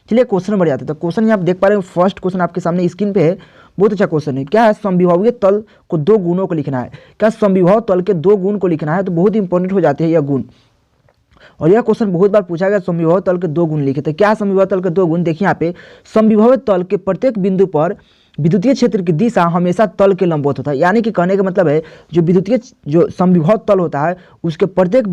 चलिए question number जाते हैं। तो क्वेश्चन यहाँ आप देख पा रहे हैं, फर्स्ट क्वेश्चन आपके सामने स्क्रीन पे है, बहुत अच्छा क्वेश्चन है। क्या है, समविभवीय तल को दो गुणों को लिखना है। क्या समविभव तल के दो गुण को लिखना है, तो बहुत इंपॉर्टेंट हो जाते हैं यह गुण। और यह क्वेश्चन बहुत बार पूछा गया, समविभव तल के दो गुण लिखे थे। क्या समविभव तल के दो गुण, देखिए यहाँ पे, समविभव तल के प्रत्येक बिंदु पर विद्युतीय क्षेत्र की दिशा हमेशा तल के लंबवत होता है। यानी कि कहने का मतलब है, जो समविभव तल होता है उसके प्रत्येक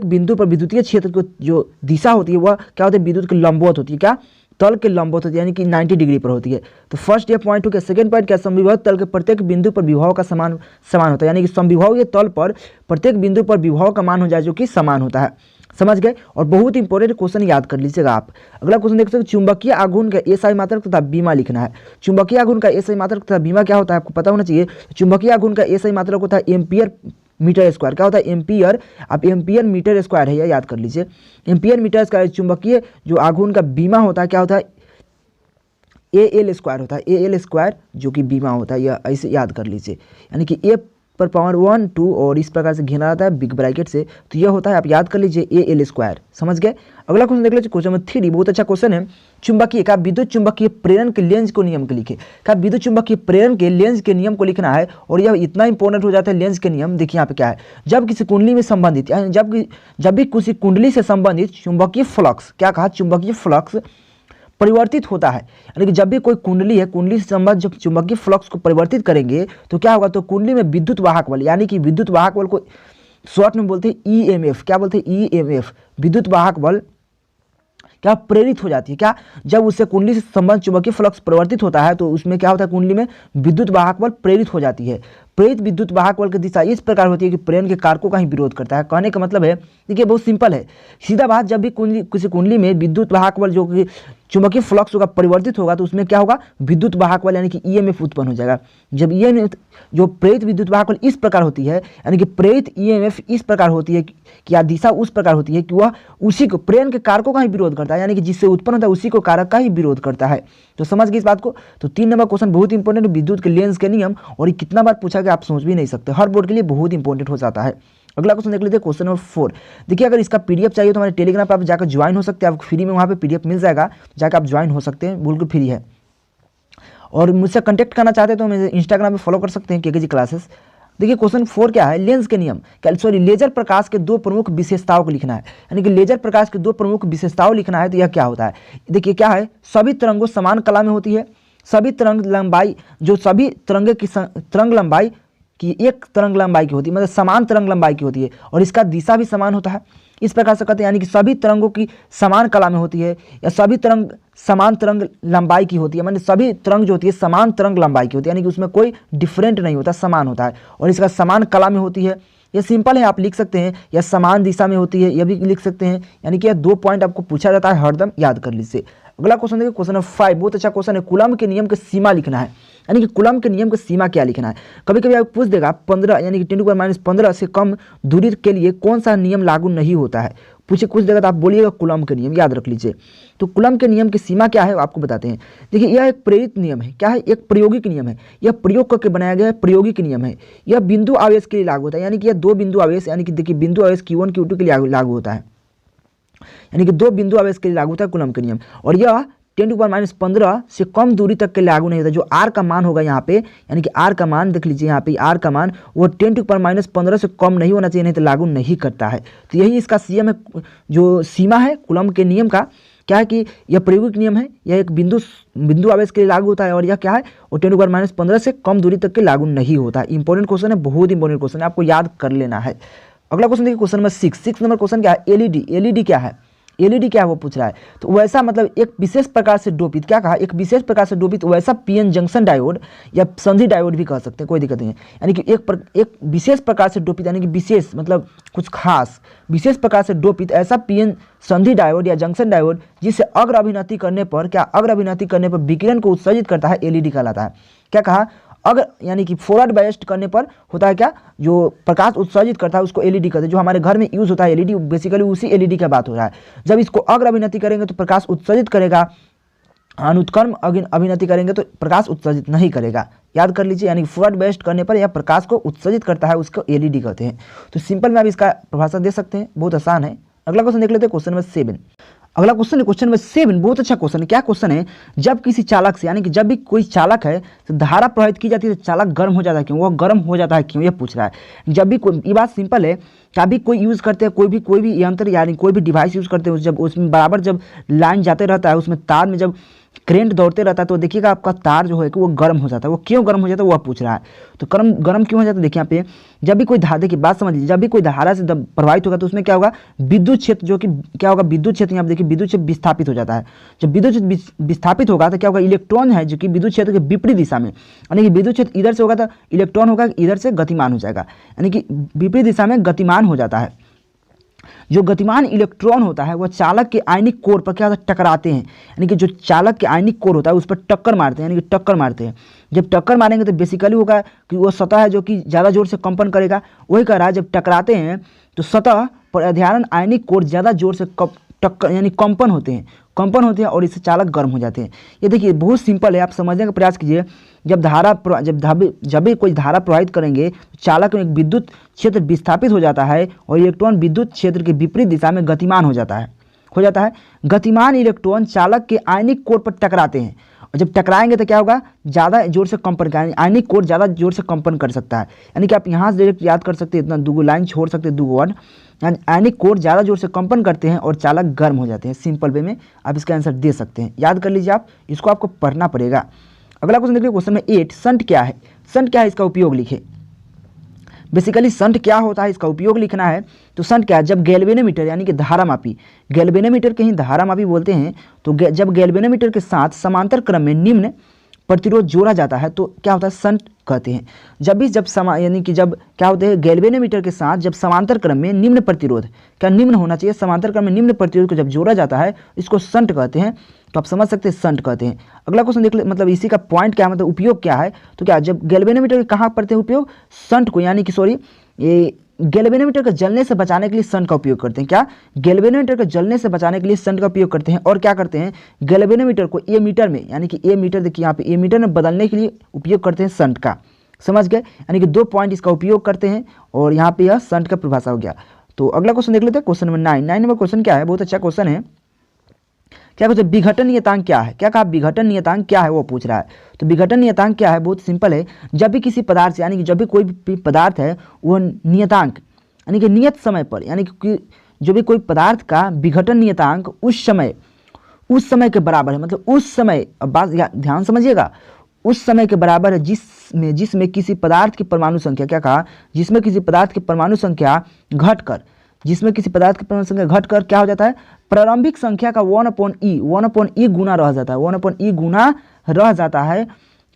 बिंदु पर विद्युतीय क्षेत्र की जो दिशा होती है वह क्या होती है, विद्युत के लंबवत होती है। क्या, तल के लंबवत होती है, यानी कि 90 डिग्री पर होती है। तो फर्स्ट ये पॉइंट हो गया। सेकंड पॉइंट क्या, समविभव तल के प्रत्येक बिंदु पर विभव का समान होता है। यानी कि समविभव ये तल पर प्रत्येक बिंदु पर विभव का मान हो जाए जो कि समान होता है। समझ गए। और बहुत इंपॉर्टेंट क्वेश्चन याद कर लीजिएगा आप। अगला क्वेश्चन देख सकते हैं, चुंबकीय आघूर्ण का एसआई मात्रक तथा बीमा लिखना है। चुंबकीय आघूर्ण का एसआई मात्रक तथा बीमा क्या होता है, आपको पता होना चाहिए। चुंबकीय आघूर्ण का एसआई मात्रक होता है एम्पियर मीटर स्क्वायर। क्या होता है, एम्पियर, आप एम्पियर मीटर स्क्वायर है, यह याद कर लीजिए, एम्पियर मीटर स्क्वायर। चुंबकीय जो आघूर्ण का बीमा होता है क्या होता है, AL स्क्वायर होता है, AL स्क्वायर जो कि बीमा होता है, यह ऐसे याद कर लीजिए। यानी कि A पर पावर 1 2 और इस प्रकार से घेरा जाता है बिग ब्रैकेट से, तो यह होता है, आप याद कर लीजिए, AL स्क्वायर। समझ गए। अगला क्वेश्चन देख लीजिए, क्वेश्चन नंबर 3, बहुत अच्छा क्वेश्चन है। चुंबकीय का विद्युत चुंबकीय प्रेरण के लेंस को नियम के लिखे। का विद्युत चुंबकीय प्रेरण के लेंस के नियम को लिखना है। और यह इतना इंपॉर्टेंट हो जाता है लेंस के नियम। देखिए यहाँ पे क्या है, जब किसी कुंडली में संबंधित, यानी जब भी किसी कुंडली से संबंधित चुंबकीय फ्लक्स, क्या कहा, चुंबकीय फ्लक्स परिवर्तित होता है। यानी कि जब भी कोई कुंडली है, कुंडली से संबंधित जब चुंबकीय फ्लक्स को परिवर्तित करेंगे तो क्या होगा, तो कुंडली में विद्युत वाहक बल, यानी कि विद्युत वाहक बल को शॉर्ट में बोलते हैं EMF। क्या बोलते हैं, EMF, विद्युत वाहक बल क्या प्रेरित हो जाती है। क्या, जब उससे कुंडली से संबंधित चुंबकीय फ्लक्स परिवर्तित होता है तो उसमें क्या होता है, कुंडली में विद्युत वाहक बल प्रेरित हो जाती है। प्रेरित विद्युत वाहक बल की दिशा इस प्रकार होती है कि प्रेरण के कारकों का ही विरोध करता है। कहने का मतलब है, देखिए बहुत सिंपल है, सीधा बात, जब भी किसी कुंडली में विद्युत वाहक बल जो कि चुंबकीय फ्लक्स होगा परिवर्तित होगा तो उसमें क्या होगा, विद्युत वाहक बल यानी कि EMF उत्पन्न हो जाएगा। जब EMF जो प्रेरित विद्युत वाहक बल इस प्रकार होती है, यानी कि प्रेरित EMF इस प्रकार होती है कि या दिशा उस प्रकार होती है कि वह उसी को प्रेरण के कारकों का ही विरोध करता है, यानी कि जिससे उत्पन्न होता है उसी को कारक का ही विरोध करता है। तो समझ गए इस बात को। तो 3 नंबर क्वेश्चन बहुत इंपॉर्टेंट, विद्युत के लेंस के नियम, और ये कितना बार पूछा गया आप सोच भी नहीं सकते, हर बोर्ड के लिए बहुत इंपॉर्टेंट हो जाता है। अगला क्वेश्चन देख लेते हैं, क्वेश्चन नंबर 4। देखिए, अगर इसका PDF चाहिए तो हमारे टेलीग्राम पर आप जाकर ज्वाइन हो सकते हैं, आपको फ्री में वहाँ पे PDF मिल जाएगा, जाकर आप ज्वाइन हो सकते हैं, बिल्कुल फ्री है। और मुझसे कांटेक्ट करना चाहते हैं तो मुझे इंस्टाग्राम पे फॉलो कर सकते हैं, KKG क्लासेस। देखिए क्वेश्चन 4 क्या है, लेंस के नियम, लेजर प्रकाश के दो प्रमुख विशेषताओं को लिखना है। यानी कि लेजर प्रकाश के दो प्रमुख विशेषताओं लिखना है, तो यह क्या होता है। देखिए क्या है, सभी तरंगों समान कला में होती है, सभी तरंग लंबाई, जो सभी तरंगे की तरंग लंबाई की एक तरंग लंबाई की होती है, मतलब समान तरंग लंबाई की होती है, और इसका दिशा भी समान होता है। इस प्रकार से कहते हैं, यानी कि सभी तरंगों की समान कला में होती है, या सभी तरंग समान तरंग लंबाई की होती है, मतलब सभी तरंग जो होती है समान तरंग लंबाई की होती है, यानी कि उसमें कोई डिफरेंट नहीं होता, समान होता है, और इसका समान कला में होती है। ये सिंपल है, आप लिख सकते हैं, या समान दिशा में होती है, यह भी लिख सकते हैं। यानी कि यह 2 पॉइंट आपको पूछा जाता है, हरदम याद कर लीजिए। अगला क्वेश्चन देखिए, क्वेश्चन नंबर 5, बहुत अच्छा क्वेश्चन है। कूलम्ब के नियम की सीमा लिखना है। यानी कि कूलम्ब के नियम की सीमा क्या लिखना है। कभी कभी आप पूछ देगा 15 यानी कि 10⁻⁻15 से कम दूरी के लिए कौन सा नियम लागू नहीं होता है, पूछे कुछ देगा तो आप बोलिएगा कूलम्ब के नियम, याद रख लीजिए। तो कूलम्ब के नियम की सीमा क्या है आपको बताते हैं। देखिए यह एक प्रेरित नियम है, क्या है, एक प्रायोगिक नियम है, यह प्रयोग करके बनाया गया प्रायोगिक नियम है। यह बिंदु आवेश के लिए लागू होता है, यानी कि यह 2 बिंदु आवेश, यानी कि देखिए बिंदु आवेश Q1 Q2 के लिए लागू होता है, यानी कि 2 बिंदु आवेश के लिए लागू होता है कूलम्ब के नियम। और यह 10⁻⁻15 से कम दूरी तक के लागू नहीं होता। जो R का मान होगा यहाँ पे, यानी कि R का मान देख लीजिए, यहाँ पे R का मान वो 10⁻⁻15 से कम नहीं होना चाहिए, नहीं तो लागू नहीं करता है। तो यही इसका सीएम है, जो सीमा है कूलम्ब के नियम का, क्या है कि यह प्रायोगिक नियम है, यह एक बिंदु आवेश के लिए लागू होता है, और यह क्या है, वो 10⁻⁻15 से कम दूरी तक के लागू नहीं होता है। इंपॉर्टेंट क्वेश्चन है, बहुत इंपॉर्टेंट क्वेश्चन है, आपको याद कर लेना है। अगला क्वेश्चन देखिए, क्वेश्चन नंबर 6 नंबर क्वेश्चन क्या है, एलईडी क्या है। एलईडी क्या है वो पूछ रहा है। तो वैसा मतलब एक विशेष प्रकार से डोपित, क्या कहा, एक विशेष प्रकार से डोपित वैसा पीएन जंक्शन डायोड या संधि डायोड भी कह सकते हैं, कोई दिक्कत नहीं है। यानी कि एक विशेष प्रकार से डोपित, यानी कि विशेष मतलब कुछ खास विशेष प्रकार से डोपित ऐसा पीएन संधि डायोड या जंक्शन डायोड जिससे अग्र अभिनति करने पर, क्या अग्र अभिनति करने पर विकिरण को उत्सर्जित करता है, एलईडी कहलाता है। क्या कहा, अगर यानी कि फॉरवर्ड बायस्ड करने पर होता है क्या, जो प्रकाश उत्सर्जित करता है उसको एलईडी कहते हैं। जो हमारे घर में यूज होता है एलईडी, बेसिकली उसी एलईडी का बात हो रहा है। जब इसको अग्र अभिनति करेंगे तो प्रकाश उत्सर्जित करेगा, अनुत्क्रम अभिनति करेंगे तो प्रकाश उत्सर्जित नहीं करेगा, याद कर लीजिए। यानी फॉरवर्ड बायस्ड करने पर यह प्रकाश को उत्सर्जित करता है, उसको एलईडी कहते हैं। तो सिंपल में आप इसका परिभाषा दे सकते हैं, बहुत आसान है। अगला क्वेश्चन देख लेते हैं, क्वेश्चन नंबर 7। अगला क्वेश्चन है क्वेश्चन नंबर 7, बहुत अच्छा क्वेश्चन है। क्या क्वेश्चन है, जब किसी चालक से यानी कि जब भी कोई चालक है तो धारा प्रवाहित की जाती है तो चालक गर्म हो जाता है क्यों, वह गर्म हो जाता है क्यों, ये पूछ रहा है। जब भी कोई, ये बात सिंपल है, कभी कोई यूज़ करते हैं कोई भी यंत्र यानी कोई भी डिवाइस यूज़ करते हैं, जब उसमें बराबर जब लाइन जाते रहता है, उसमें तार में जब करंट दौड़ते रहता है तो देखिएगा आपका तार जो है कि वो गर्म हो जाता है। वो क्यों गर्म हो जाता है वो पूछ रहा है। तो गर्म क्यों हो जाता है, देखिए यहाँ पे जब भी कोई धारा, देखिए बात समझ लीजिए, जब भी कोई धारा से प्रवाहित होगा तो उसमें क्या होगा, विद्युत क्षेत्र जो कि क्या होगा, विद्युत क्षेत्र, यहाँ पे देखिए विद्युत क्षेत्र विस्थापित हो जाता है। जब विद्युत क्षेत्र विस्थापित होगा तो क्या होगा, इलेक्ट्रॉन है जो कि विद्युत क्षेत्र के विपरीत दिशा में, यानी कि विद्युत क्षेत्र इधर से होगा तो इलेक्ट्रॉन होगा इधर से गतिमान हो जाएगा, यानी कि विपरीत दिशा में गतिमान हो जाता है। जो गतिमान इलेक्ट्रॉन होता है वह चालक के आयनिक कोर पर क्या होता है, टकराते हैं, यानी कि जो चालक के आयनिक कोर होता है उस पर टक्कर मारते हैं, यानी कि टक्कर मारते हैं। जब टक्कर मारेंगे तो बेसिकली होगा कि वो सतह है जो कि ज़्यादा जोर से कंपन करेगा। वही कह रहा है जब टकराते हैं तो सतह पर अध्यारण आयनिक कोर ज़्यादा जोर से टक्कर यानी कंपन होते हैं और इससे चालक गर्म हो जाते हैं। ये देखिए बहुत सिंपल है, आप समझने का प्रयास कीजिए। जब भी कोई धारा प्रवाहित करेंगे तो चालक में एक विद्युत क्षेत्र विस्थापित हो जाता है और इलेक्ट्रॉन विद्युत क्षेत्र के विपरीत दिशा में गतिमान हो जाता है। गतिमान इलेक्ट्रॉन चालक के आयनिक कोर पर टकराते हैं और जब टकराएंगे तो क्या होगा, ज़्यादा जोर से कंपन करेंगे, आयनिक कोर ज़्यादा जोर से कंपन कर सकता है। यानी कि आप यहाँ से डायरेक्ट याद कर सकते हैं, इतना दूगो लाइन छोड़ सकते हैं, दूगो वर्ड, यानी आयनिक कोर ज़्यादा जोर से कंपन करते हैं और चालक गर्म हो जाते हैं। सिंपल वे में आप इसका आंसर दे सकते हैं, याद कर लीजिए आप, इसको आपको पढ़ना पड़ेगा। अगला क्वेश्चन देखिए, क्वेश्चन में 8, संट क्या है। संट क्या है इसका उपयोग लिखे। बेसिकली संट क्या होता है इसका उपयोग लिखना है। तो संट क्या है, जब गैल्वेनोमीटर यानी कि धारामापी, गैल्वेनोमीटर के ही धारामापी बोलते हैं, तो जब गैल्वेनोमीटर के साथ समांतर क्रम में निम्न प्रतिरोध जोड़ा जाता है तो क्या होता है, संट कहते हैं। यानी कि जब क्या होते हैं, गैल्वेनोमीटर के साथ जब समांतर क्रम में निम्न प्रतिरोध, क्या निम्न होना चाहिए, समांतर क्रम में निम्न प्रतिरोध को जब जोड़ा जाता है इसको संट कहते हैं। तो आप समझ सकते हैं संट कहते हैं। अगला क्वेश्चन देख ले, मतलब इसी का पॉइंट क्या है, मतलब उपयोग क्या है। तो क्या जब गैल्वेनोमीटर के कहाँ पड़ते हैं उपयोग, संट को, यानी कि ये गैल्वेनोमीटर को जलने से बचाने के लिए संट का उपयोग करते हैं। क्या, गैल्वेनोमीटर को जलने से बचाने के लिए संट का उपयोग करते हैं। और क्या करते हैं, गैल्वेनोमीटर को एमीटर में, यानी कि एमीटर, देखिए यहाँ पे एमीटर में बदलने के लिए उपयोग करते हैं संट का। समझ गए, यानी कि 2 पॉइंट इसका उपयोग करते हैं और यहाँ पे यह संट का परिभाषा हो गया। तो अगला क्वेश्चन देख लेते हैं, क्वेश्चन नंबर 9 नंबर क्वेश्चन क्या है, बहुत अच्छा क्वेश्चन है। क्या कुछ विघटन नियतांक क्या है, क्या कहा, विघटन नियतांक क्या है वो पूछ रहा है। तो विघटन नियतांक क्या है, बहुत सिंपल है। जब भी किसी पदार्थ, यानी कि जब भी कोई भी पदार्थ है वो नियतांक यानी कि नियत समय पर, यानी कि जो भी कोई पदार्थ का विघटन नियतांक उस समय के बराबर है, मतलब उस समय, अब बात ध्यान समझिएगा, उस समय के बराबर है जिसमें किसी पदार्थ की परमाणु संख्या, क्या कहा, जिसमें किसी पदार्थ की परमाणु संख्या घटकर क्या हो जाता है, प्रारंभिक संख्या का 1/e गुना रह जाता है, 1/e गुना रह जाता है,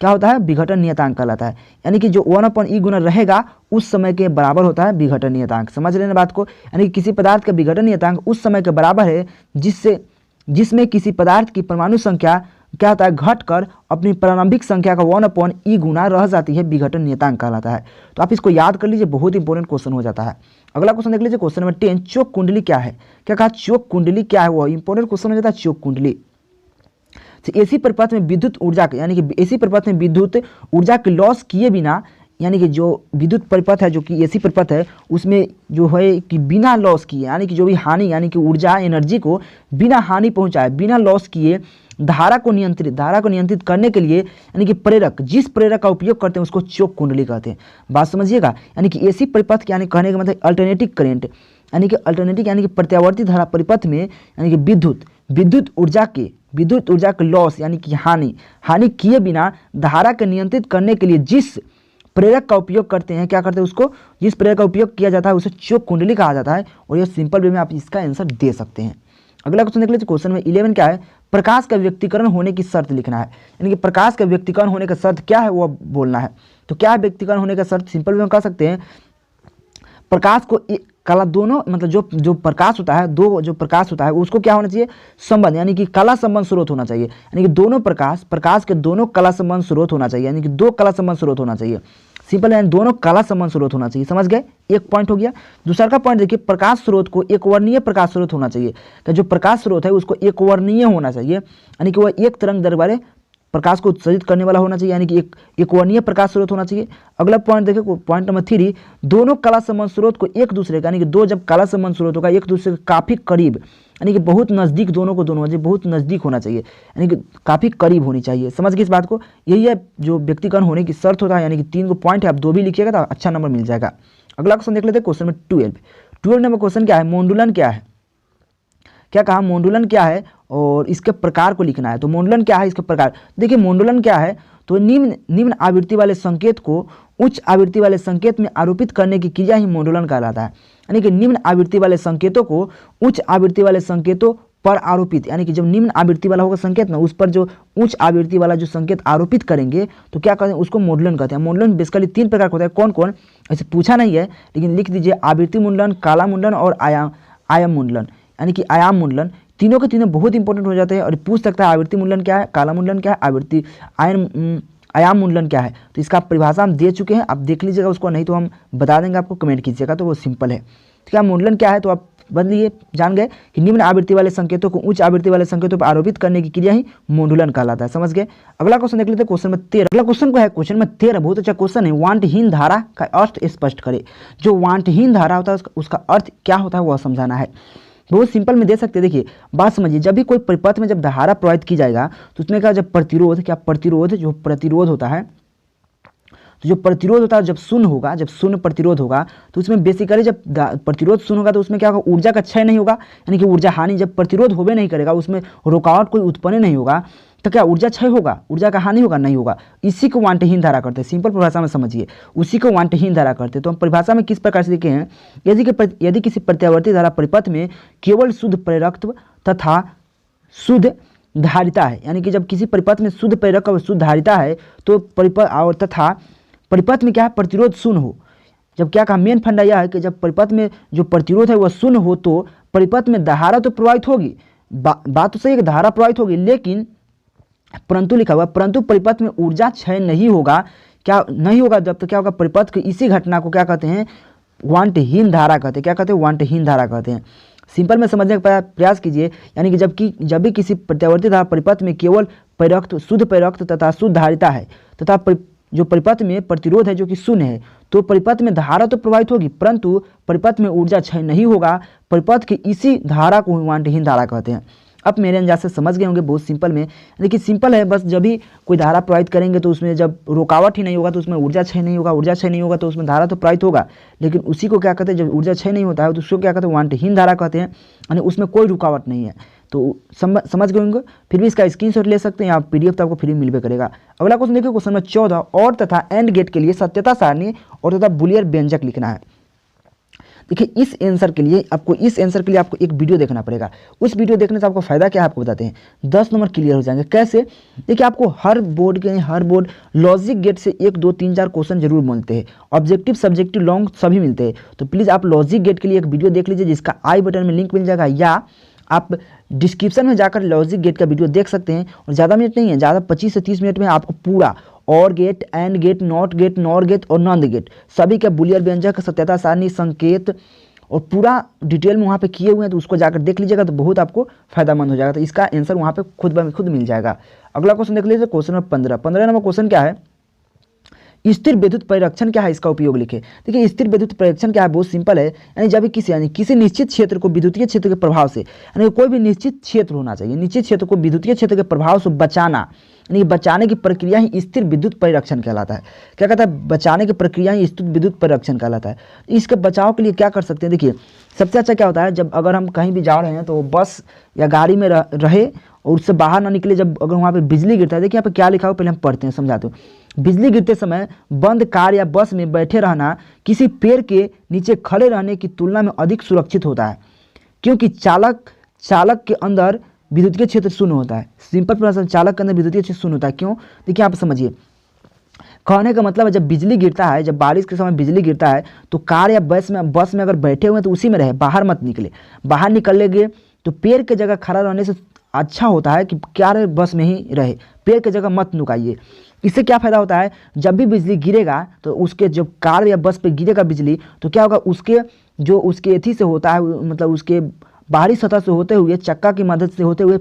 क्या होता है, विघटन नियतांक कहलाता है। यानी कि जो 1/e गुना रहेगा उस समय के बराबर होता है विघटन नियतांक। समझ रहे हैं बात को, यानी कि किसी पदार्थ का विघटन नियतांक उस समय के बराबर है जिसमें किसी पदार्थ की परमाणु संख्या क्या होता है, घटकर अपनी प्रारंभिक संख्या का 1/e गुना रह जाती है, विघटन नियतांक कहलाता है। तो आप इसको याद कर लीजिए, बहुत इंपॉर्टेंट क्वेश्चन हो जाता है। अगला क्वेश्चन देख लीजिए, क्वेश्चन नंबर 10, चोक कुंडली क्या है। क्या कहा, चोक कुंडली क्या है, वो इंपॉर्टेंट क्वेश्चन हो जाता है। चोक कुंडली एसी परिपथ में विद्युत ऊर्जा, यानी कि एसी परिपथ में विद्युत ऊर्जा के लॉस किए बिना, यानी कि जो विद्युत परिपथ है, जो कि एसी परिपथ है, उसमें जो है कि बिना लॉस किए, यानी कि जो भी हानि, यानी कि ऊर्जा एनर्जी को बिना हानि पहुंचाए, बिना लॉस किए धारा को नियंत्रित करने के लिए, यानी कि जिस प्रेरक का उपयोग करते हैं उसको चोक कुंडली कहते हैं। बात समझिएगा, यानी कि एसी परिपथ, यानी कहने का मतलब अल्टरनेटिंग करंट, यानी कि प्रत्यावर्ती धारा परिपथ में, यानी कि विद्युत ऊर्जा के लॉस, यानी कि हानि किए बिना धारा को नियंत्रित करने के लिए जिस प्रेरक का उपयोग करते हैं, क्या करते हैं उसको, जिस प्रेरक का उपयोग किया जाता है उसे चोक कुंडली कहा जाता है। और यह सिंपल वे में आप इसका आंसर दे सकते हैं। अगला क्वेश्चन देख लीजिए, क्वेश्चन में 11 क्या है, प्रकाश का व्यक्तिकरण होने की शर्त लिखना है। यानी कि प्रकाश का व्यक्तिकरण होने का शर्त क्या है वो बोलना है। तो क्या है व्यक्तिकरण होने का शर्त, सिंपल वे में कह सकते हैं, प्रकाश को काला दोनों, मतलब जो प्रकाश होता है, जो प्रकाश होता है उसको क्या होना चाहिए, संबंध, यानी कि कला संबंध स्रोत होना चाहिए। यानी कि दोनों प्रकाश के दोनों कला संबंध स्रोत होना चाहिए, यानी कि 2 कला संबंध स्रोत होना चाहिए। सिंपल, यानी दोनों कला संबंध स्रोत होना चाहिए। समझ गए, एक पॉइंट हो गया। दूसरा का पॉइंट देखिए, प्रकाश स्रोत को एक वर्णीय प्रकाश स्रोत होना चाहिए। कि जो प्रकाश स्रोत है उसको एक वर्णीय होना चाहिए, यानी कि वह एक तरंग दैर्ध्य वाले प्रकाश को उत्सर्जित करने वाला होना चाहिए, यानी कि एक वर्णीय प्रकाश स्रोत होना चाहिए। अगला पॉइंट देखिए, पॉइंट नंबर 3, दोनों कला संबंध स्रोत को एक दूसरे का, यानी कि 2 जब कला संबंध स्रोत होगा एक दूसरे के काफी करीब, यानी कि बहुत नज़दीक दोनों को दोनों बहुत नज़दीक होना चाहिए, यानी कि काफ़ी करीब होनी चाहिए। समझ गए इस बात को? यही है जो व्यक्तिगत होने की शर्त होता है, यानी कि 3 पॉइंट है, आप 2 भी लिखिएगा तो अच्छा नंबर मिल जाएगा। अगला क्वेश्चन देख लेते हैं, क्वेश्चन नंबर 12 नंबर क्वेश्चन क्या है, मोंडुलन क्या है। क्या कहा, मोंडुलन क्या है और इसके प्रकार को लिखना है। तो मोंडुलन क्या है, इसके प्रकार। देखिए मोंडुलन क्या है, तो निम्न आवृत्ति वाले संकेत को उच्च आवृत्ति वाले संकेत में आरोपित करने की क्रिया ही मोंडुलन कहलाता है। यानी कि निम्न आवृत्ति वाले संकेतों को उच्च आवृत्ति वाले संकेतों पर आरोपित, यानी कि जब निम्न आवृत्ति वाला होगा संकेत ना, उस पर जो उच्च आवृत्ति वाला जो संकेत आरोपित करेंगे तो क्या कहते हैं, उसको मोंडुलन कहते हैं। मोंडुलन बेसिकली 3 प्रकार का होता है। कौन कौन, ऐसे पूछा नहीं है लेकिन लिख दीजिए, आवृत्ति मुंडलन, काला मुंडलन और आयाम मुंडलन, यानी कि आयाम मुंडलन। तीनों के तीनों बहुत इंपॉर्टेंट हो जाते हैं और पूछ सकता है आवृत्ति मुंडलन क्या है, काला मुंडलन क्या है, आयाम मुंडलन क्या है। तो इसका परिभाषा हम दे चुके हैं, आप देख लीजिएगा उसको, नहीं तो हम बता देंगे आपको, कमेंट कीजिएगा, तो वो सिंपल है। तो क्या मुंडलन क्या है, तो आप बदलिए, जान गए कि निम्न आवृत्ति वाले संकेतों को उच्च आवृत्ति वाले संकेतों पर आरोपित करने की क्रिया ही मोंडुलन कहलाता है। समझ गए। अगला क्वेश्चन देख लेते हैं, क्वेश्चन नंबर 13। अगला क्वेश्चन को है क्वेश्चन नंबर 13, बहुत अच्छा क्वेश्चन है। वांटहीन धारा का अर्थ स्पष्ट करे। जो वांटहीन धारा होता है उसका अर्थ क्या होता है वह समझाना है। बहुत सिंपल में दे सकते हैं। देखिए बात समझिए, जब भी कोई परिपथ में जब धारा प्रवाहित की जाएगा तो उसमें क्या, जब प्रतिरोध, क्या प्रतिरोध, जो प्रतिरोध होता है, तो जो प्रतिरोध होता है जब शून्य होगा, जब शून्य प्रतिरोध होगा तो उसमें बेसिकली जब प्रतिरोध शून्य होगा तो उसमें क्या होगा, ऊर्जा का क्षय नहीं होगा, यानी कि ऊर्जा हानि। जब प्रतिरोध होबे नहीं करेगा, उसमें रुकावट कोई उत्पन्न नहीं होगा, तो क्या ऊर्जा क्षय होगा, ऊर्जा का हानि होगा, नहीं होगा। इसी को वांटहीन धारा करते हैं। सिंपल परिभाषा में समझिए, उसी को वांटहीन धारा करते हैं। तो हम परिभाषा में किस प्रकार से लिखे हैं, यदि किसी प्रत्यावर्ती धारा परिपथ में केवल शुद्ध प्रेरकत्व तथा शुद्ध धारिता है, यानी कि जब किसी परिपथ में शुद्ध प्रेरक और शुद्ध धारिता है तो परिपथ और तथा परिपथ में क्या है, प्रतिरोध शून्य हो। जब क्या कहा, मेन फंडा यह है कि जब परिपथ में जो प्रतिरोध है वह शून्य हो तो परिपथ में धारा तो प्रवाहित होगी, बात तो सही है कि धारा प्रवाहित होगी, लेकिन परंतु लिखा हुआ, परंतु परिपथ में ऊर्जा क्षय नहीं होगा। क्या नहीं होगा, जब तक क्या होगा, परिपथ की इसी घटना को क्या कहते हैं, वांटहीन धारा कहते हैं। क्या कहते हैं, वांटहीन धारा कहते हैं। सिंपल में समझने का प्रयास कीजिए, यानी कि जब भी किसी प्रत्यावर्ती धारा परिपथ में केवल प्रेरक, शुद्ध प्रेरक तथा शुद्ध धारिता है तथा जो परिपथ में प्रतिरोध है जो कि शून्य है, तो परिपथ में धारा तो प्रवाहित होगी परंतु परिपथ में ऊर्जा क्षय नहीं होगा। परिपथ की इसी धारा को वांटहीन धारा कहते हैं। अब मेरे अंदाज से समझ गए होंगे, बहुत सिंपल में, देखिए सिंपल है, बस जब भी कोई धारा प्रवाहित करेंगे तो उसमें जब रुकावट ही नहीं होगा तो उसमें ऊर्जा क्षय नहीं होगा, ऊर्जा क्षय नहीं होगा तो उसमें धारा तो प्रवाहित होगा, लेकिन उसी को क्या कहते हैं, जब ऊर्जा क्षय नहीं होता है तो उसको क्या कहते हैं, वांटहीन धारा कहते हैं, यानी उसमें कोई रुकावट नहीं है। तो समझ गए होंगे। फिर भी इसका स्क्रीनशॉट ले सकते हैं, आप PDF तो आपको फ्री मिलबे करेगा। अगला क्वेश्चन देखिए, क्वेश्चन नंबर 14, और तथा एंड गेट के लिए सत्यता सारणी और तथा बुलियर व्यंजक लिखना है। देखिए इस आंसर के लिए आपको एक वीडियो देखना पड़ेगा। उस वीडियो देखने से आपको फायदा क्या है आपको बताते हैं, 10 नंबर क्लियर हो जाएंगे। कैसे, देखिए आपको हर बोर्ड लॉजिक गेट से 1 2 3 4 क्वेश्चन जरूर मिलते हैं, ऑब्जेक्टिव सब्जेक्टिव लॉन्ग सभी मिलते हैं। तो प्लीज़ आप लॉजिक गेट के लिए एक वीडियो देख लीजिए, जिसका आई बटन में लिंक मिल जाएगा, या आप डिस्क्रिप्शन में जाकर लॉजिक गेट का वीडियो देख सकते हैं। और ज़्यादा मिनट नहीं है, ज़्यादा 25 से 30 मिनट में आपको पूरा or gate, and gate, not gate, nor gate और नॉन गेट सभी के बुलियर व्यंजक, सत्यता सारणी, संकेत और पूरा डिटेल में वहाँ पे किए हुए हैं, तो उसको जाकर देख लीजिएगा तो बहुत आपको फायदामंद हो जाएगा। तो इसका आंसर वहाँ पे खुद मिल जाएगा। अगला क्वेश्चन देख लीजिए, क्वेश्चन नंबर 15 नंबर क्वेश्चन क्या है, स्थिर विद्युत परिरक्षण क्या है, इसका उपयोग लिखे। देखिए स्थिर विद्युत परिरक्षण क्या है, बहुत सिंपल है, यानी जब किसी निश्चित क्षेत्र को विद्युतीय क्षेत्र के प्रभाव से, यानी कोई भी निश्चित क्षेत्र होना चाहिए, निश्चित क्षेत्र को विद्युतीय क्षेत्र के प्रभाव से बचाना, यानी बचाने की प्रक्रिया ही स्थिर विद्युत परिरक्षण कहलाता है। क्या कहता है, बचाने की प्रक्रिया ही स्थिर विद्युत परिरक्षण कहलाता है। इसके बचाव के लिए क्या कर सकते हैं, देखिए सबसे अच्छा क्या होता है, जब अगर हम कहीं भी जा रहे हैं तो बस या गाड़ी में रहे और उससे बाहर ना निकले, जब अगर वहाँ पे बिजली गिरता है, देखिए यहाँ पे क्या लिखा हो पहले हम पढ़ते हैं, समझाते हो। बिजली गिरते समय बंद कार या बस में बैठे रहना किसी पेड़ के नीचे खड़े रहने की तुलना में अधिक सुरक्षित होता है, क्योंकि चालक के अंदर विद्युतीय क्षेत्र शून्य होता है। सिंपल प्रश्न, चालक के अंदर विद्युतीय क्षेत्र शून्य होता है, क्यों, देखिए आप समझिए। कहने का मतलब है, जब बिजली गिरता है, जब बारिश के समय बिजली गिरता है तो कार या बस में अगर बैठे हुए हैं तो उसी में रहे, बाहर मत निकले। बाहर निकलेंगे तो पेड़ के जगह खड़ा रहने से अच्छा होता है कि कार बस में ही रहे, पेड़ की जगह मत नुकाइए। इससे क्या फ़ायदा होता है, जब भी बिजली गिरेगा तो उसके जब कार या बस पे गिरेगा बिजली तो क्या होगा, उसके एथी से होता है, मतलब उसके बाहरी सतह से होते हुए, चक्का की मदद से होते हुए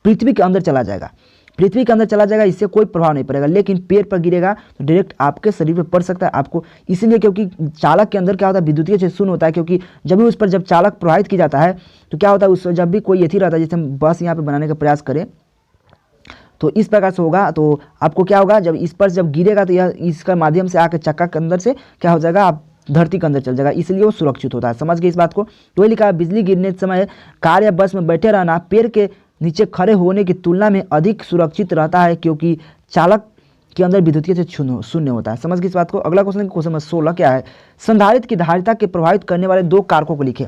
पृथ्वी के अंदर चला जाएगा। पृथ्वी के अंदर चला जाएगा, इससे कोई प्रभाव नहीं पड़ेगा, लेकिन पेड़ पर गिरेगा तो डायरेक्ट आपके शरीर पर पड़ सकता है आपको। इसीलिए क्योंकि चालक के अंदर क्या होता है, विद्युतीय क्षेत्र शून्य होता है, क्योंकि जब भी उस पर जब चालक प्रवाहित किया जाता है तो क्या होता है, उस जब भी कोई एथी रहता है, जैसे हम बस यहाँ पे बनाने का प्रयास करें तो इस प्रकार से होगा, तो आपको क्या होगा, जब इस पर जब गिरेगा तो यह इसका माध्यम से आकर चक्का के अंदर से क्या हो जाएगा, आप धरती के अंदर चल जाएगा, इसलिए वो सुरक्षित होता है। समझ गए इस बात को। तो ये लिखा है, बिजली गिरने के समय कार या बस में बैठे रहना पेड़ के नीचे खड़े होने की तुलना में अधिक सुरक्षित रहता है, क्योंकि चालक के अंदर विद्युतीय क्षेत्र शून्य होता है। समझ गए इस बात को। अगला क्वेश्चन नंबर 16 क्या है, संधारित्र की धारिता के प्रभावित करने वाले 2 कारकों को लिखे।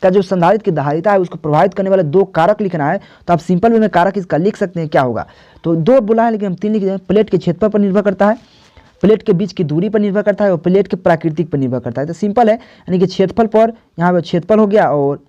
का जो संधारित्र की धारिता है उसको प्रभावित करने वाले 2 कारक लिखना है, तो आप सिंपल वे में कारक इसका लिख सकते हैं, क्या होगा। तो 2 बोला है, लेकिन हम 3 लिख दें। प्लेट के क्षेत्रफल पर निर्भर करता है, प्लेट के बीच की दूरी पर निर्भर करता है, और प्लेट के प्राकृतिक पर निर्भर करता है। तो सिंपल है, यानी कि क्षेत्रफल पर यहाँ पर क्षेत्रफल हो गया और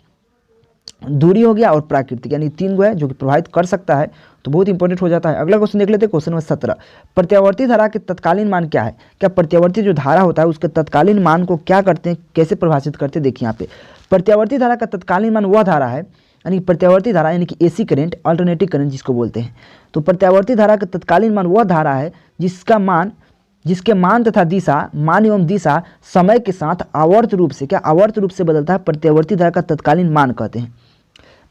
दूरी हो गया और प्राकृतिक, यानी 3 गो है जो कि प्रभावित कर सकता है, तो बहुत इंपॉर्टेंट हो जाता है। अगला क्वेश्चन देख लेते हैं, क्वेश्चन नंबर 17, प्रत्यावर्ती धारा के तत्कालीन मान क्या है। क्या प्रत्यावर्ती जो धारा होता है उसके तत्कालीन मान को क्या करते हैं, कैसे परिभाषित करते हैं, देखिए यहाँ पे। प्रत्यावर्ती धारा का तत्कालीन मान वह धारा है, यानी प्रत्यावर्ती धारा यानी कि एसी करंट, अल्टरनेटिव करंट जिसको बोलते हैं। तो प्रत्यावर्ती धारा का तत्कालीन मान वह धारा है जिसके मान तथा दिशा, मान एवं दिशा समय के साथ आवर्त रूप से आवर्त रूप से बदलता है, प्रत्यावर्ती धारा का तत्कालीन मान कहते हैं।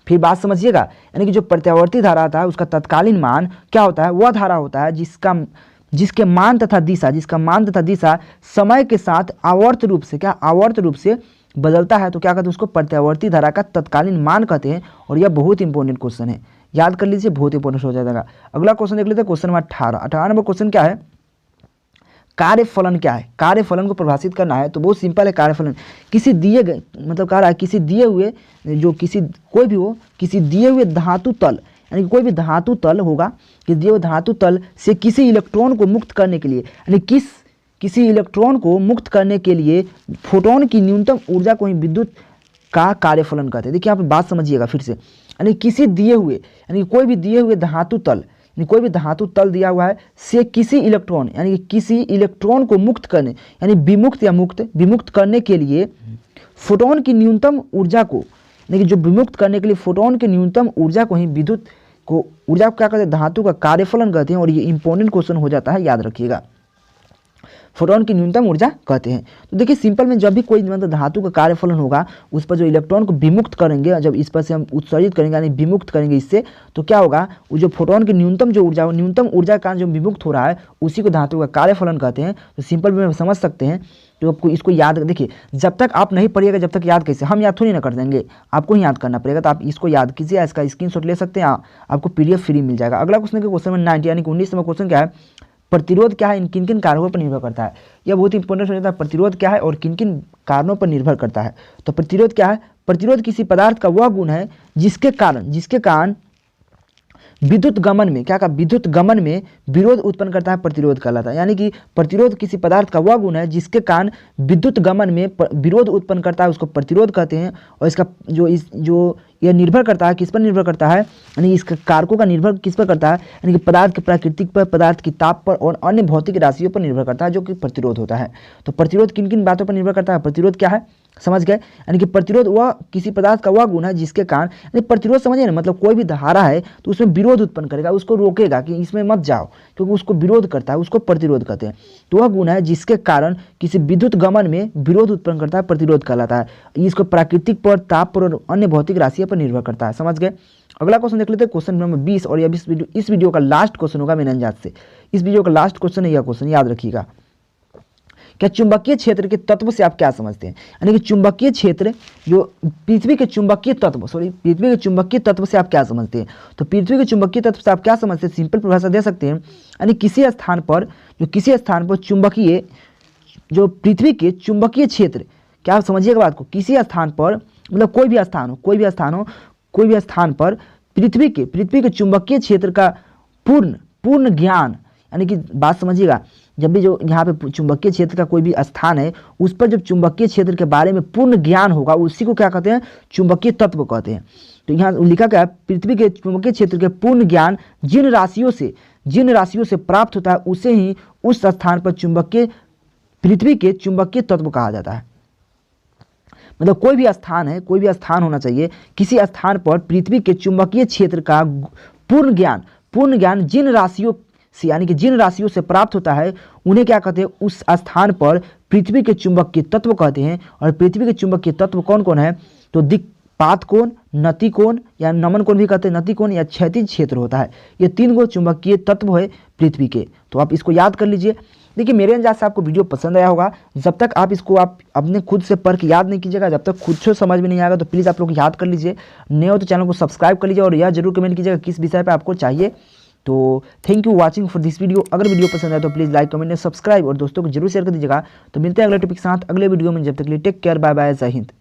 फिर बात समझिएगा, यानी कि जो प्रत्यावर्ती धारा था उसका तत्कालीन मान क्या होता है, वह धारा होता है जिसके मान तथा दिशा समय के साथ आवर्त रूप से बदलता है, तो क्या कहते हैं, उसको प्रत्यावर्ती धारा का तत्कालीन मान कहते हैं। और यह बहुत इंपॉर्टेंट क्वेश्चन है, याद कर लीजिए, बहुत इंपॉर्टेंट हो जाएगा। अगला क्वेश्चन देख लेते हैं, क्वेश्चन नंबर 18 नंबर क्वेश्चन क्या है, कार्यफलन क्या है। कार्यफलन को परिभाषित करना है, तो बहुत सिंपल है। कार्यफलन किसी दिए गए, मतलब कह रहा है किसी दिए हुए, जो कोई भी हो, किसी दिए हुए धातु तल, यानी कोई भी धातु तल होगा, कि दिए हुए धातु तल से किसी इलेक्ट्रॉन को मुक्त करने के लिए, यानी किसी इलेक्ट्रॉन को मुक्त करने के लिए फोटोन की न्यूनतम ऊर्जा को ही विद्युत का कार्यफलन कहते हैं। देखिए यहाँ पे बात समझिएगा फिर से, यानी किसी दिए हुए, यानी कोई भी दिए हुए धातु तल, कोई भी धातु तल दिया हुआ है से किसी इलेक्ट्रॉन, यानी कि किसी इलेक्ट्रॉन को मुक्त करने, यानी विमुक्त करने के लिए फोटोन की न्यूनतम ऊर्जा को, यानी कि जो विमुक्त करने के लिए फोटोन की न्यूनतम ऊर्जा को ही विद्युत को ऊर्जा को क्या कहते हैं, धातु का कार्यफलन कहते हैं। और ये इंपॉर्टेंट क्वेश्चन हो जाता है, याद रखिएगा, फोटोन की न्यूनतम ऊर्जा कहते हैं। तो देखिए सिंपल में जब भी कोई मतलब धातु का कार्यफलन होगा, उस पर जो इलेक्ट्रॉन को विमुक्त करेंगे, जब इस पर से हम उत्सर्जित करेंगे यानी विमुक्त करेंगे इससे, तो क्या होगा, वो जो फोटोन की न्यूनतम जो ऊर्जा, न्यूनतम ऊर्जा का जो विमुक्त हो रहा है उसी को धातु का कार्यफलन कहते हैं। तो सिंपल में समझ सकते हैं। तो आपको इसको याद, देखिए जब तक आप नहीं पढ़िएगा जब तक याद कैसे, हम याद थोड़ी ना कर देंगे, आपको ही याद करना पड़ेगा। तो आप इसको याद कीजिए, इसका स्क्रीनशॉट ले सकते हैं, आपको PDF फ्री मिल जाएगा। अगला क्वेश्चन के क्वेश्चन नंबर 90 यानी कि 19 नंबर क्वेश्चन क्या है, प्रतिरोध क्या है, किन किन कारकों पर निर्भर करता है। यह बहुत इंपॉर्टेंट हो जाता है, प्रतिरोध क्या है और किन किन कारणों पर निर्भर करता है। तो प्रतिरोध क्या है, प्रतिरोध किसी पदार्थ का वह गुण है जिसके कारण विद्युत गमन में विद्युत गमन में विरोध उत्पन्न करता है, प्रतिरोध कहलाता है। यानी कि प्रतिरोध किसी पदार्थ का वह गुण है जिसके कारण विद्युत गमन में विरोध उत्पन्न करता है, उसको प्रतिरोध कहते हैं। और इसका जो यह निर्भर करता है, किस पर निर्भर करता है, यानी इसके कारकों का निर्भर किस पर करता है, यानी कि पदार्थ के प्राकृतिक पर, पदार्थ की ताप पर और अन्य भौतिक राशियों पर निर्भर करता है, जो कि प्रतिरोध होता है। तो प्रतिरोध किन किन बातों पर निर्भर करता है, प्रतिरोध क्या है समझ गए, यानी कि प्रतिरोध वह किसी पदार्थ का वह गुण है जिसके कारण, यानी प्रतिरोध समझिए ना, मतलब कोई भी धारा है तो उसमें विरोध उत्पन्न करेगा, उसको रोकेगा कि इसमें मत जाओ, क्योंकि उसको विरोध करता है, उसको प्रतिरोध कहते हैं। तो वह गुण है जिसके कारण किसी विद्युत गमन में विरोध उत्पन्न करता है, प्रतिरोध कहलाता है। इसको प्राकृतिक पर, ताप पर और अन्य भौतिक राशियों पर निर्भर करता है। समझ गए। अगला क्वेश्चन देख लेते हैं, क्वेश्चन नंबर 20, और यह इस वीडियो का लास्ट क्वेश्चन होगा मेरे अंदाज से। इस वीडियो का लास्ट क्वेश्चन है यह क्वेश्चन, याद रखिएगा। क्या चुंबकीय क्षेत्र के तत्व से आप क्या समझते हैं, यानी कि चुंबकीय क्षेत्र जो पृथ्वी के चुंबकीय तत्व से आप क्या समझते हैं। तो पृथ्वी के चुंबकीय तत्व से आप क्या समझते हैं, सिंपल परिभाषा दे सकते हैं, यानी किसी स्थान पर चुंबकीय, जो पृथ्वी के चुंबकीय क्षेत्र, क्या आप समझिएगा बात को, किसी स्थान पर, मतलब कोई भी स्थान पर पृथ्वी के चुंबकीय क्षेत्र का पूर्ण ज्ञान, यानी कि बात समझिएगा, जब भी जो यहाँ पे चुंबकीय क्षेत्र का कोई भी स्थान है उस पर जब चुंबकीय क्षेत्र के बारे में पूर्ण ज्ञान होगा, उसी को क्या कहते हैं, चुंबकीय तत्व कहते हैं। तो यहाँ लिखा क्या है, पृथ्वी के चुंबकीय क्षेत्र के पूर्ण ज्ञान जिन राशियों से प्राप्त होता है उसे ही उस स्थान पर पृथ्वी के चुंबकीय तत्व कहा जाता है। मतलब कोई भी स्थान होना चाहिए, किसी स्थान पर पृथ्वी के चुंबकीय क्षेत्र का पूर्ण पूर्ण ज्ञान जिन राशियों से यानी कि जिन राशियों से प्राप्त होता है उन्हें क्या कहते हैं, उस स्थान पर पृथ्वी के चुंबकीय तत्व कहते हैं। और पृथ्वी के चुंबकीय तत्व कौन कौन है, तो दिक्पात कोण, नति कोण या नमन कोण भी कहते हैं, नति कोण या क्षैतिज क्षेत्र होता है। ये 3 गो चुंबकीय तत्व है पृथ्वी के, तो आप इसको याद कर लीजिए। देखिए मेरे अंदाज से आपको वीडियो पसंद आया होगा। जब तक आप इसको आप अपने खुद से पढ़ के याद नहीं कीजिएगा, जब तक खुद से समझ में नहीं आएगा, तो प्लीज़ आप लोग याद कर लीजिए। नए हो तो चैनल को सब्सक्राइब कर लीजिए और यह जरूर कमेंट कीजिएगा किस विषय पे आपको चाहिए। तो thank you watching for this video. अगर वीडियो पसंद आए तो प्लीज़ लाइक कमेंट सब्सक्राइब और दोस्तों को जरूर शेयर कर दीजिएगा। तो मिलते हैं अगले टॉपिक के साथ अगले वीडियो में, जब तक के लिए टेक केयर, बाय बाय, जय हिंद।